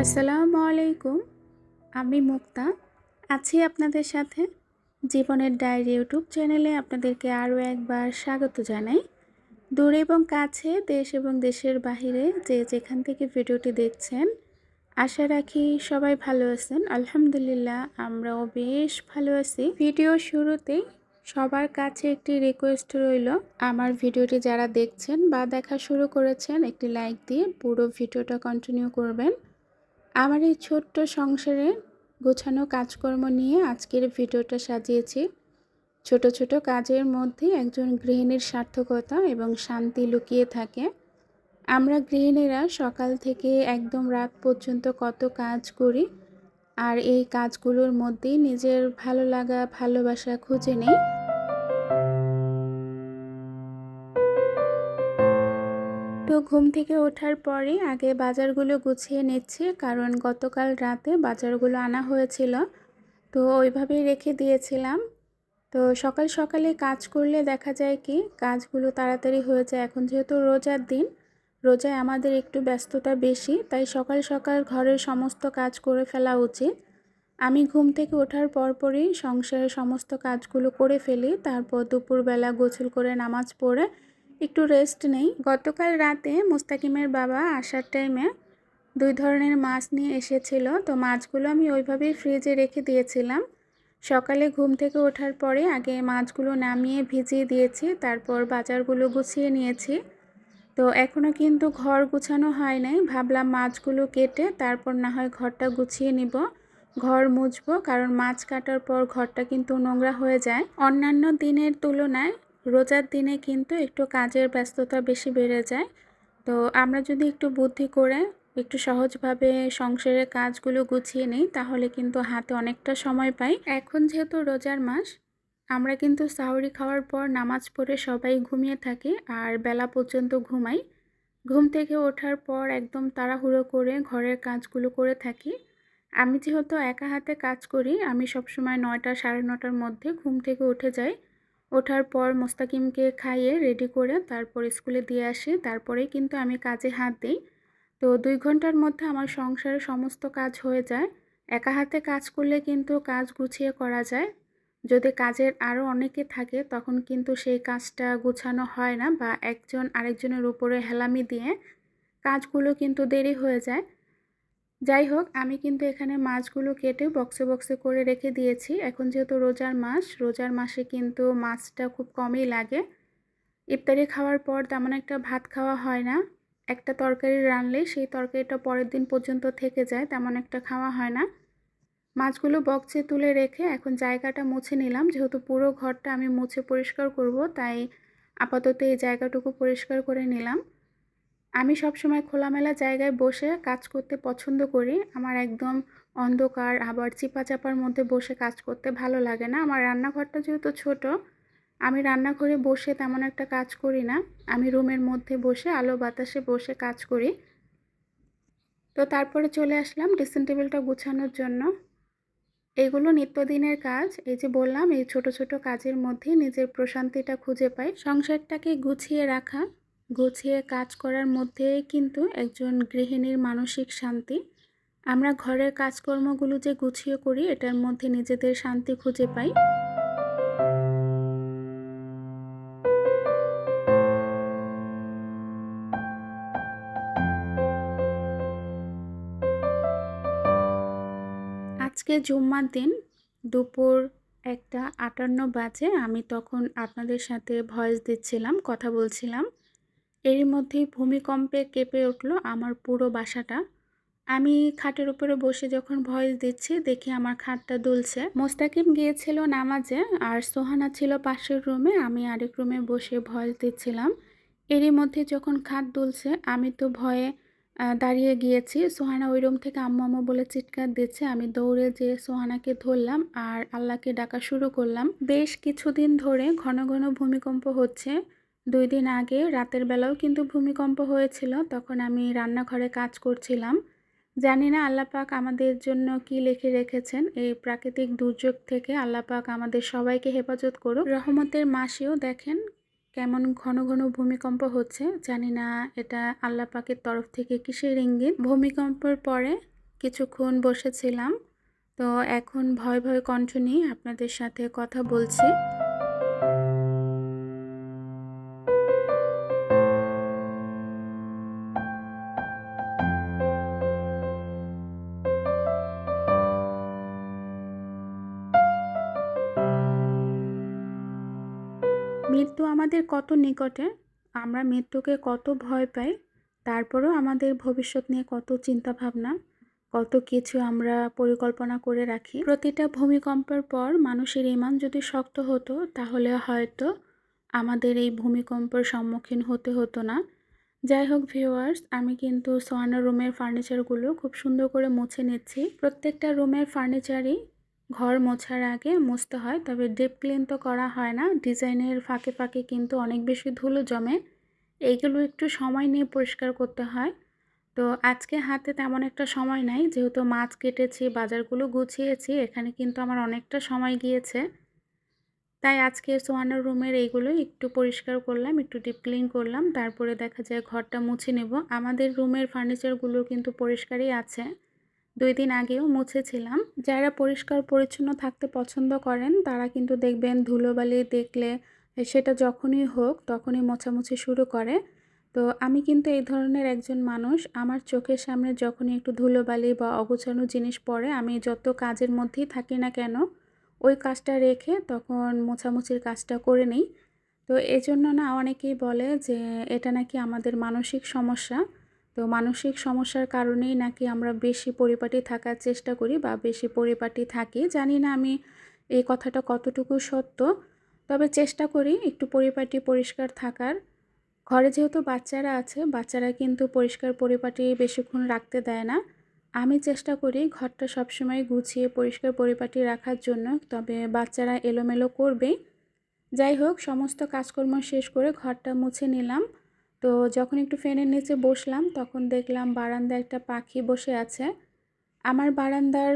আসসালামু আলাইকুম। আমি মুক্তা আছি আপনাদের সাথে। জীবনের ডায়েরি ইউটিউব চ্যানেলে আপনাদেরকে আরও একবার স্বাগত জানাই। দূরে এবং কাছে, দেশ এবং দেশের বাহিরে যে যেখান থেকে ভিডিওটি দেখছেন, আশা রাখি সবাই ভালো আছেন। আলহামদুলিল্লাহ, আমরাও বেশ ভালো আছি। ভিডিও শুরুতেই সবার কাছে একটি রিকোয়েস্ট রইল, আমার ভিডিওটি যারা দেখছেন বা দেখা শুরু করেছেন একটি লাইক দিয়ে পুরো ভিডিওটা কন্টিনিউ করবেন। আমার এই ছোট্ট সংসারে গোছানো কাজকর্ম নিয়ে আজকের ভিডিওটা সাজিয়েছি। ছোট ছোট কাজের মধ্যে একজন গৃহিণীর সার্থকতা এবং শান্তি লুকিয়ে থাকে। আমরা গৃহিণীরা সকাল থেকে একদম রাত পর্যন্ত কত কাজ করি, আর এই কাজগুলোর মধ্যেই নিজের ভালো লাগা ভালোবাসা খুঁজে নেই। তো ঘুম থেকে ওঠার পরে আগে বাজারগুলো গুছিয়ে নিচ্ছি, কারণ গতকাল রাতে বাজারগুলো আনা হয়েছিল, তো ওইভাবেই রেখে দিয়েছিলাম। তো সকাল সকালে কাজ করলে দেখা যায় কি কাজগুলো তাড়াতাড়ি হয়ে যায়। এখন যেহেতু রোজার দিন, রোজায় আমাদের একটু ব্যস্ততা বেশি, তাই সকাল সকাল ঘরের সমস্ত কাজ করে ফেলা উচিত। আমি ঘুম থেকে ওঠার পরপরই সংসারের সমস্ত কাজগুলো করে ফেলি, তারপর দুপুরবেলা গোসল করে নামাজ পড়ে একটু রেস্ট নেই। গতকাল রাতে মুস্তাকিমের বাবা আসার টাইমে 2 ধরনের মাছ নিয়ে এসেছিল, তো মাছগুলো আমি ওইভাবেই ফ্রিজে রেখে দিয়েছিলাম। সকালে ঘুম থেকে ওঠার পরে আগে মাছগুলো নামিয়ে ভিজিয়ে দিয়েছি, তারপর বাজারগুলো গুছিয়ে নিয়েছি। তো এখনও কিন্তু ঘর গুছানো হয় নাই, ভাবলাম মাছগুলো কেটে তারপর না হয় ঘরটা গুছিয়ে নিব, ঘর মুছবো, কারণ মাছ কাটার পর ঘরটা কিন্তু নোংরা হয়ে যায়। অন্যান্য দিনের তুলনায় রোজার দিনে কিন্তু একটু কাজের ব্যস্ততা বেশি বেড়ে যায়। তো আমরা যদি একটু বুদ্ধি করে একটু সহজভাবে সংসারের কাজগুলো গুছিয়ে নিই, তাহলে কিন্তু হাতে অনেকটা সময় পাই। এখন যেহেতু রোজার মাস, আমরা কিন্তু সাহরি খাওয়ার পর নামাজ পড়ে সবাই ঘুমিয়ে থাকি আর বেলা পর্যন্ত ঘুমাই। ঘুম থেকে ওঠার পর একদম তাড়াহুড়ো করে ঘরের কাজগুলো করে থাকি। আমি যেহেতু একা হাতে কাজ করি, আমি সবসময় 9টা 9:30টার মধ্যে ঘুম থেকে উঠে যাই। ওঠার পর মোস্তাকিমকে খাইয়ে রেডি করে তারপর স্কুলে দিয়ে আসি, তারপরেই কিন্তু আমি কাজে হাত দিই। তো 2 ঘন্টার মধ্যে আমার সংসারের সমস্ত কাজ হয়ে যায়। একা হাতে কাজ করলে কিন্তু কাজ গুছিয়ে করা যায়। যদি কাজের আরও অনেকে থাকে তখন কিন্তু সেই কাজটা গুছানো হয় না, বা একজন আরেকজনের উপরে হেলামি দিয়ে কাজগুলো কিন্তু দেরি হয়ে যায়। যাই হোক, আমি কিন্তু এখানে মাছগুলো কেটে বক্সে বক্সে করে রেখে দিয়েছি। এখন যেহেতু রোজার মাস, রোজার মাসে কিন্তু মাছটা খুব কমই লাগে। ইফতারি খাওয়ার পর তেমন একটা ভাত খাওয়া হয় না। একটা তরকারি রানলে সেই তরকারিটা পরের দিন পর্যন্ত থেকে যায়, তেমন একটা খাওয়া হয় না। মাছগুলো বক্সে তুলে রেখে এখন জায়গাটা মুছে নিলাম। যেহেতু পুরো ঘরটা আমি মুছে পরিষ্কার করব, তাই আপাতত এই জায়গাটুকু পরিষ্কার করে নিলাম। আমি সবসময় খোলামেলা জায়গায় বসে কাজ করতে পছন্দ করি। আমার একদম অন্ধকার আবার চিপা-চাপার মধ্যে বসে কাজ করতে ভালো লাগে না। আমার রান্নাঘরটা যেহেতু ছোট, আমি রান্নাঘরে বসে তেমন একটা কাজ করি না। আমি রুমের মধ্যে বসে আলো বাতাসে বসে কাজ করি। তো তারপরে চলে আসলাম ড্রেসিং টেবিলটা গুছানোর জন্য। এগুলো নিত্যদিনের কাজ। এই যে বললাম, এই ছোট ছোট কাজের মধ্যে নিজের প্রশান্তিটা খুঁজে পাই। সংসারটাকে গুছিয়ে রাখা, গুছিয়ে কাজ করার মধ্যে কিন্তু একজন গৃহিণীর মানসিক শান্তি। আমরা ঘরের কাজকর্মগুলো যে গুছিয়ে করি, এটার মধ্যে নিজেদের শান্তি খুঁজে পাই। আজকে জুম্মার দিন, দুপুর 1:58 বাজে। আমি তখন আপনাদের সাথে ভয়েস দিচ্ছিলাম, কথা বলছিলাম। এরই মধ্যেই ভূমিকম্পে কেঁপে উঠল আমার পুরো বাসাটা। আমি খাটের উপরে বসে যখন ভয়েস দিচ্ছি, দেখি আমার খাটটা দুলছে। মোস্তাকিম গিয়েছিল নামাজে, আর সোহানা ছিল পাশের রুমে, আমি আরেক রুমে বসে ভয়েস দিচ্ছিলাম। এরই মধ্যে যখন খাট দুলছে, আমি তো ভয়ে দাঁড়িয়ে গিয়েছি। সোহানা ওই রুম থেকে আম্মু আম্মু বলে চিৎকার দিচ্ছে। আমি দৌড়ে যেয়ে সোহানাকে ধরলাম আর আল্লাহকে ডাকা শুরু করলাম। বেশ কিছুদিন ধরে ঘন ঘন ভূমিকম্প হচ্ছে। 2 দিন আগে রাতের বেলাও কিন্তু ভূমিকম্প হয়েছিল, তখন আমি রান্নাঘরে কাজ করছিলাম। জানি না আল্লাহ পাক আমাদের জন্য কি লিখে রেখেছেন। এই প্রাকৃতিক দুর্যোগ থেকে আল্লাহ পাক আমাদের সবাইকে হেফাজত করুক। রহমতের মাসেও দেখেন কেমন ঘন ঘন ভূমিকম্প হচ্ছে। জানি না এটা আল্লাহ পাকের তরফ থেকে কিসের ইঙ্গিত। ভূমিকম্পের পরে কিছুক্ষণ বসেছিলাম। তো এখন ভয় ভয় কণ্ঠ নিয়ে আপনাদের সাথে কথা বলছি। মৃত্যু আমাদের কত নিকটে, আমরা মৃত্যুকে কত ভয় পাই, তারপরেও আমাদের ভবিষ্যৎ নিয়ে কত চিন্তা ভাবনা, কত কিছু আমরা পরিকল্পনা করে রাখি। প্রতিটা ভূমিকম্পের পর মানুষের ঈমান যদি শক্ত হতো তাহলে হয়তো আমাদের এই ভূমিকম্পের সম্মুখীন হতে হতো না। যাই হোক ভিউয়ার্স, আমি কিন্তু সোয়ানা রুমের ফার্নিচারগুলো খুব সুন্দর করে মুছে নিচ্ছি। প্রত্যেকটা রুমের ফার্নিচারই ঘর মোছার আগে মুছতে হয়, তবে ডিপ ক্লিন তো করা হয় না। ডিজাইনের ফাঁকে ফাঁকে কিন্তু অনেক বেশি ধুলো জমে, এইগুলো একটু সময় নিয়ে পরিষ্কার করতে হয়। তো আজকে হাতে তেমন একটা সময় নাই, যেহেতু মাছ কেটেছি, বাজারগুলো গুছিয়েছি, এখানে কিন্তু আমার অনেকটা সময় গিয়েছে। তাই আজকে সোয়ানার রুমের এইগুলো একটু পরিষ্কার করলাম, একটু ডিপ ক্লিন করলাম, তারপরে দেখা যায় ঘরটা মুছে নেব। আমাদের রুমের ফার্নিচারগুলো কিন্তু পরিষ্কারই আছে, 2 দিন আগেও মুছেছিলাম। যারা পরিষ্কার পরিচ্ছন্ন থাকতে পছন্দ করেন তারা কিন্তু দেখবেন ধুলোবালি দেখলে সেটা যখনই হোক তখনই মোছামুছি শুরু করে। তো আমি কিন্তু এই ধরনের একজন মানুষ। আমার চোখের সামনে যখনই একটু ধুলোবালি বা অগোছালো জিনিস পড়ে, আমি যত কাজের মধ্যেই থাকি না কেন ওই কাজটা রেখে তখন মোছামুছির কাজটা করে নিই। তো এজন্য না অনেকেই বলে যে এটা নাকি আমাদের মানসিক সমস্যা। তো মানসিক সমস্যার কারণেই নাকি আমরা বেশি পরিপাটি থাকার চেষ্টা করি বা বেশি পরিপাটি থাকি। জানি না আমি এই কথাটা কতটুকু সত্য, তবে চেষ্টা করি একটু পরিপাটি পরিষ্কার থাকার। ঘরে যেহেতু বাচ্চারা আছে, বাচ্চারা কিন্তু পরিষ্কার পরিপাটি বেশিক্ষণ রাখতে দেয় না। আমি চেষ্টা করি ঘরটা সবসময় গুছিয়ে পরিষ্কার পরিপাটি রাখার জন্য, তবে বাচ্চারা এলোমেলো করবেই। যাই হোক, সমস্ত কাজকর্ম শেষ করে ঘরটা মুছে নিলাম। তো যখন একটু ফ্যানের নিচে বসলাম তখন দেখলাম বারান্দায় একটা পাখি বসে আছে। আমার বারান্দার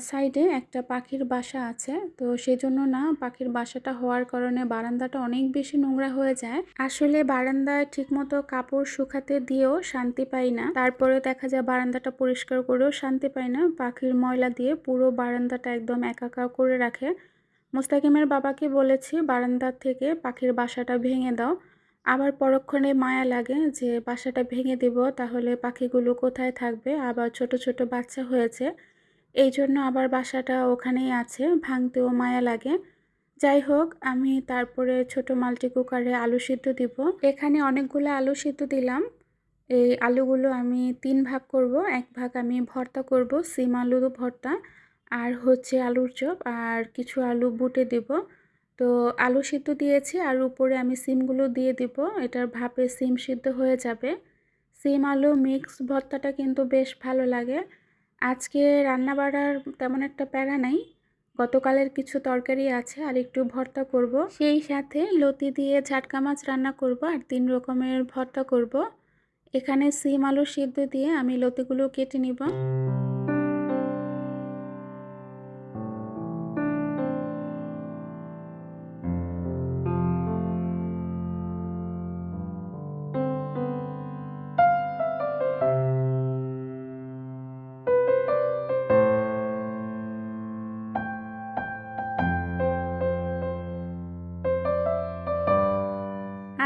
সাইডে একটা পাখির বাসা আছে, তো সেজন্য না পাখির বাসাটা হওয়ার কারণে বারান্দাটা অনেক বেশি নোংরা হয়ে যায়। আসলে বারান্দায় ঠিকমতো কাপড় শুকাতে দিয়েও শান্তি পাই না, তারপরে দেখা যায় বারান্দাটা পরিষ্কার করেও শান্তি পাই না। পাখির ময়লা দিয়ে পুরো বারান্দাটা একদম একাকার করে রাখে। মোস্তাকিমের বাবাকে বলেছি বারান্দার থেকে পাখির বাসাটা ভেঙে দাও, আবার পরক্ষণে মায়া লাগে যে বাসাটা ভেঙে দিব তাহলে পাখিগুলো কোথায় থাকবে, আবার ছোট ছোট বাচ্চা হয়েছে, এই জন্য আবার বাসাটা ওখানেই আছে, ভাঙতেও মায়া লাগে। যাই হোক, আমি তারপরে ছোট মাল্টি কুকারে আলু সিদ্ধ দিব। এখানে অনেকগুলো আলু সিদ্ধ দিলাম। এই আলুগুলো আমি 3 ভাগ করব। 1 ভাগ আমি ভর্তা করব, সিম আলু ভর্তা, আর হচ্ছে আলুর চপ, আর কিছু আলু বুটে দেব। তো আলু সিদ্ধ দিয়েছি আর উপরে আমি সিমগুলো দিয়ে দিব, এটার ভাপে সিম সিদ্ধ হয়ে যাবে। সিম আলু মিক্স ভর্তাটা কিন্তু বেশ ভালো লাগে। আজকে রান্না বাড়ার তেমন একটা প্যারা নাই, গতকালের কিছু তরকারি আছে আর একটু ভর্তা করব, সেই সাথে লতি দিয়ে ঝাটকা মাছ রান্না করব আর 3 রকমের ভর্তা করব। এখানে সিম আলু সিদ্ধ দিয়ে আমি লতিগুলো কেটে নিব।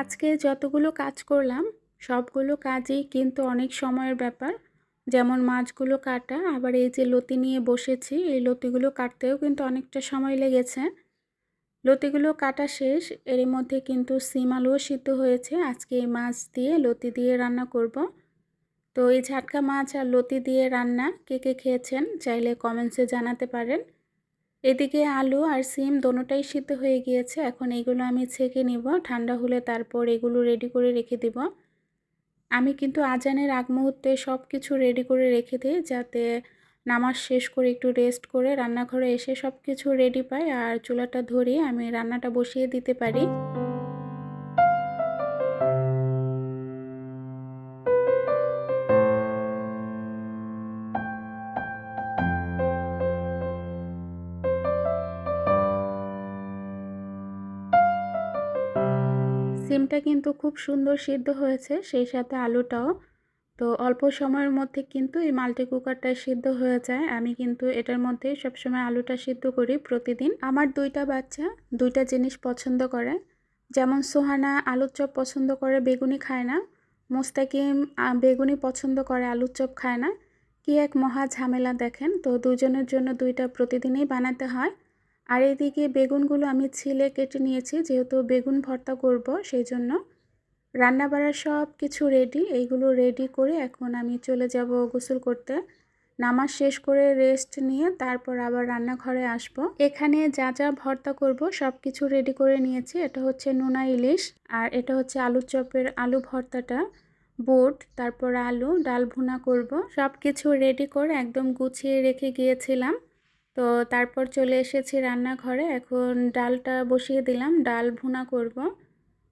আজকে যতগুলো কাজ করলাম সবগুলো কাজই কিন্তু অনেক সময়ের ব্যাপার। যেমন মাছগুলো কাটা, আবার এই যে লতি নিয়ে বসেছি, এই লতিগুলো কাটতেও কিন্তু অনেকটা সময় লেগেছে। লতিগুলো কাটা শেষ, এর মধ্যে কিন্তু সিম আলুও সিদ্ধ হয়েছে। আজকে এই মাছ দিয়ে লতি দিয়ে রান্না করব। তো এই ঝাটকা মাছ আর লতি দিয়ে রান্না কে কে খেয়েছেন চাইলে কমেন্টসে জানাতে পারেন। এদিকে আলু আর সিম দোনোটাই সিদ্ধ হয়ে গিয়েছে, এখন এগুলো আমি ছেঁকে নিব, ঠান্ডা হলে তারপর এগুলো রেডি করে রেখে দিব। আমি কিন্তু আজানের আগ মুহূর্তে সব কিছু রেডি করে রেখে দিই, যাতে নামাজ শেষ করে একটু রেস্ট করে রান্নাঘরে এসে সব কিছু রেডি পাই আর চুলাটা ধরিয়ে আমি রান্নাটা বসিয়ে দিতে পারি। সিমটা কিন্তু খুব সুন্দর সিদ্ধ হয়েছে, সেই সাথে আলুটাও। তো অল্প সময়ের মধ্যে কিন্তু এই মাল্টি কুকারটা সিদ্ধ হয়ে যায়। আমি কিন্তু এটার মধ্যে সবসময় আলুটা সিদ্ধ করি প্রতিদিন। আমার ২ টা বাচ্চা ২ টা জিনিস পছন্দ করে। যেমন সোহানা আলুর চপ পছন্দ করে, বেগুনি খায় না। মোস্তাকিম বেগুনি পছন্দ করে, আলুর চপ খায় না। কি এক মহা ঝামেলা দেখেন। তো ২ জনের জন্য ২ টা প্রতিদিনই বানাতে হয়। আর এদিকে বেগুনগুলো আমি ছিলে কেটে নিয়েছি, যেহেতু বেগুন ভর্তা করব সেইজন্য। রান্নাবাড়ার সব কিছু রেডি। এইগুলো রেডি করে এখন আমি চলে যাব গোসল করতে। নামাজ শেষ করে রেস্ট নিয়ে তারপর আবার রান্নাঘরে আসব। এখানে যা যা ভর্তা করব সব কিছু রেডি করে নিয়েছি। এটা হচ্ছে নোনা ইলিশ, আর এটা হচ্ছে আলুর চপের আলু ভর্তাটা, বুট, তারপর আলু, ডাল ভুনা করব। সব কিছু রেডি করে একদম গুছিয়ে রেখে গিয়েছিলাম। তো তারপর চলে এসেছি রান্নাঘরে। এখন ডালটা বসিয়ে দিলাম, ডাল ভুনা করব।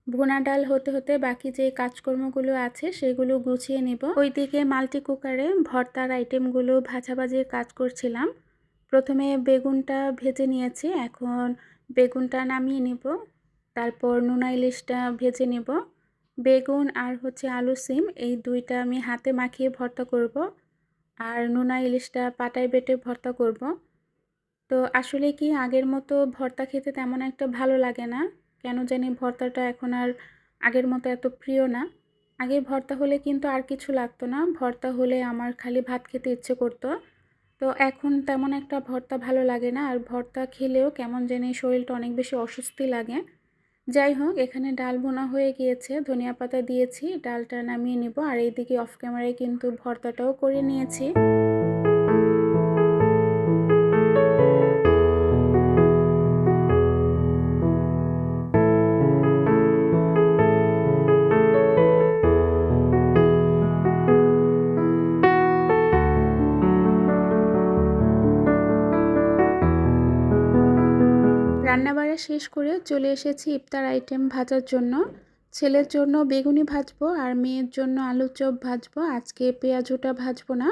ভুনা ডাল হতে হতে বাকি যে কাজকর্মগুলো আছে সেগুলো গুছিয়ে নিব। ওইদিকে মাল্টি কুকারে ভর্তার আইটেমগুলো ভাজাভাজির কাজ করছিলাম। প্রথমে বেগুনটা ভেজে নিয়েছি, এখন বেগুনটা নামিয়ে নিব। তারপর নোনা ইলিশটা ভেজে নিব। বেগুন আর হচ্ছে আলু সিম এই দুইটা আমি হাতে মাখিয়ে ভর্তা করব, আর নোনা ইলিশটা পাটায় বেটে ভর্তা করব। তো আসলে কি আগের মতো ভর্তা খেতে তেমন একটা ভালো লাগে না। কেন জানি ভর্তাটা এখন আর আগের মতো এত প্রিয় না। আগে ভর্তা হলে কিন্তু আর কিছু লাগতো না, ভর্তা হলে আমার খালি ভাত খেতে ইচ্ছে করতো। তো এখন তেমন একটা ভর্তা ভালো লাগে না, আর ভর্তা খেলেও কেমন জানি শরীরটা অনেক বেশি অস্বস্তি লাগে। যাই হোক, এখানে ডাল ভুনা হয়ে গিয়েছে, ধনিয়া পাতা দিয়েছি, ডালটা নামিয়ে নিব। আর এইদিকে অফ ক্যামেরায় কিন্তু ভর্তাটাও করে নিয়েছি। রান্নাবাড়া শেষ করে চলে এসেছি ইফতার আইটেম ভাজার জন্য। ছেলের জন্য বেগুনি ভাজবো আর মেয়ের জন্য আলুর চপ ভাজবো। আজকে পেঁয়াজুটা ভাজবো না,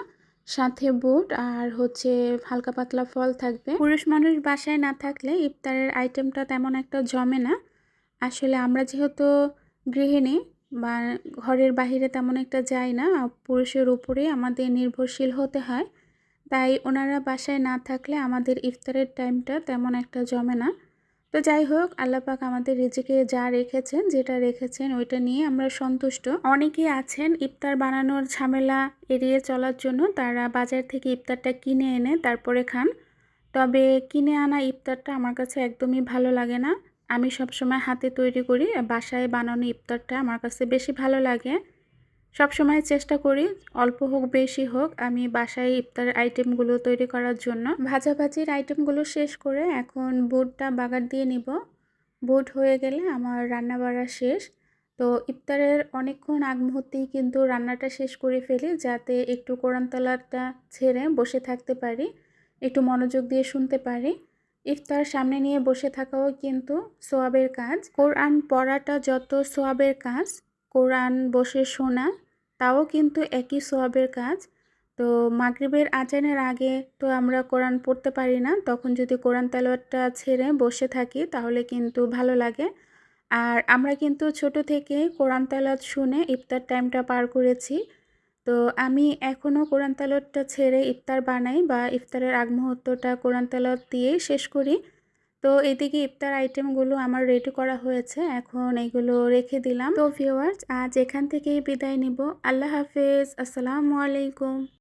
সাথে বুট আর হচ্ছে হালকা পাতলা ফল থাকবে। পুরুষ মানুষ বাসায় না থাকলে ইফতারের আইটেমটা তেমন একটা জমে না। আসলে আমরা যেহেতু গৃহিণী বা ঘরের বাহিরে তেমন একটা যাই না, পুরুষের উপরেই আমাদের নির্ভরশীল হতে হয়। তাই ওনারা বাসায় না থাকলে আমাদের ইফতারের টাইমটা তেমন একটা জমে না। তো যাই হোক, আল্লাহ পাক আমাদের রিজিকে যা রেখেছেন, যেটা রেখেছেন ওইটা নিয়ে আমরা সন্তুষ্ট। অনেকেই আছেন ইফতার বানানোর ঝামেলা এড়িয়ে চলার জন্য তারা বাজার থেকে ইফতারটা কিনে এনে তারপরে খান। তবে কিনে আনা ইফতারটা আমার কাছে একদমই ভালো লাগে না। আমি সবসময় হাতে তৈরি করি, বাসায় বানানো ইফতারটা আমার কাছে বেশি ভালো লাগে। সবসময় চেষ্টা করি অল্প হোক বেশি হোক আমি বাসায় ইফতার আইটেমগুলো তৈরি করার জন্য। ভাজাভাজির আইটেমগুলো শেষ করে এখন বুটটা বাগার দিয়ে নিব। বুট হয়ে গেলে আমার রান্না বাড়া শেষ। তো ইফতারের অনেকক্ষণ আগ মুহূর্তেই কিন্তু রান্নাটা শেষ করে ফেলি, যাতে একটু কোরআন তেলাওয়াতটা ছেড়ে বসে থাকতে পারি, একটু মনোযোগ দিয়ে শুনতে পারি। ইফতার সামনে নিয়ে বসে থাকাও কিন্তু সোয়াবের কাজ। কোরআন পড়াটা যত সোয়াবের কাজ, কোরআন বসে শোনা তাও কিন্তু একই সোয়াবের কাজ। তো মাগরিবের আজানের আগে তো আমরা কোরআন পড়তে পারি না, তখন যদি কোরআন তেলাওয়াতটা ছেড়ে বসে থাকি তাহলে কিন্তু ভালো লাগে। আর আমরা কিন্তু ছোট থেকে কোরআন তেলাওয়াত শুনে ইফতার টাইমটা পার করেছি। তো আমি এখনও কোরআন তেলাওয়াতটা ছেড়ে ইফতার বানাই বা ইফতারের আগ মুহূর্তটা কোরআন তেলাওয়াত দিয়েই শেষ করি। তো এদিকে ইফতার আইটেমগুলো আমার রেডি করা হয়েছে, এখন এগুলো রেখে দিলাম। তো ভিউয়ার্স, আজ এখান থেকেই বিদায় নিব। আল্লাহ হাফেজ, আসসালামু আলাইকুম।